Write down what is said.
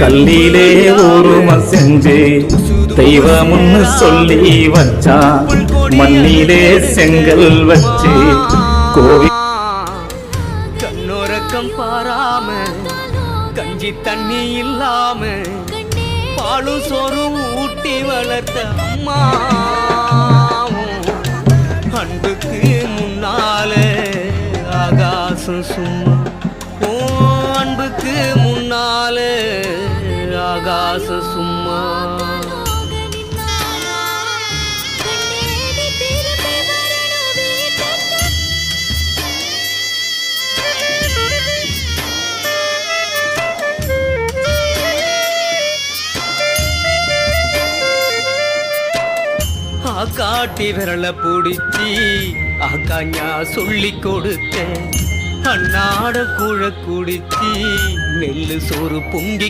கல்லிலே ஊரும செஞ்சு தெய்வம்னு சொல்லி வச்சான், மண்ணிலே செங்கல் வச்சு கோவில். கண்ணோரக்கம் பாராம கஞ்சி தண்ணி இல்லாம பாலும் சோறும் ஊட்டி வளர்த்த அம்மா, அன்புக்கு முன்னால ஆகாசம் சும்மா. ஓ அன்புக்கு முன்னால ஆகாசம் சும்மா. காட்டி விரல பிடிச்சி ஆக்காஞா சொல்லி கொடுத்தேன், அண்ணாட கூழ குடிச்சி நெல்லு சோறு பொங்கி